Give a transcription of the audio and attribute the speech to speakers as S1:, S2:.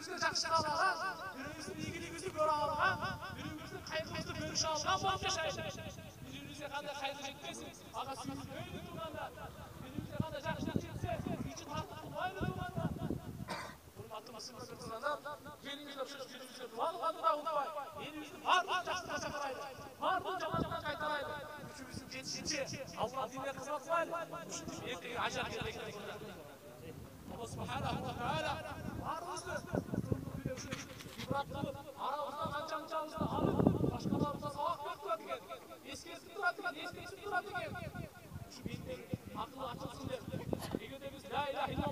S1: Birbirimize жақсылық алған, birbirimize игілігімізді көре алған, birbirimize қайғымызды бөліше алған болып yaşayın. Birbirimize қандай қайғы жетпесін, аға сүйіспейді туғанда, birbirimize қандай жақсылық жетсе, içi тартып тұрмайды туғанда. Hurmatlı Müslüman kızlarım, elimizde birbirimize dualarını da unutmayın. Elimizde bardağın жақсылыққа шақырайды, бардығын жамандықтан қайтарайды. Күшіміздің жетішінше Алла дініне қызмет қылайық. Күшіміздің ертеңгі ажар келетінін. Allah subhanahu wa ta'ala barımızды ибрат қылып, арамыздан қанша-қаншамызды алып, башқаларымызға сабақ беріп тұрады екен. Ескертіп тұрады екен, ескертіп тұрады екен. Şu beyinleri aklı açılsın der. Егер де біз ла иляха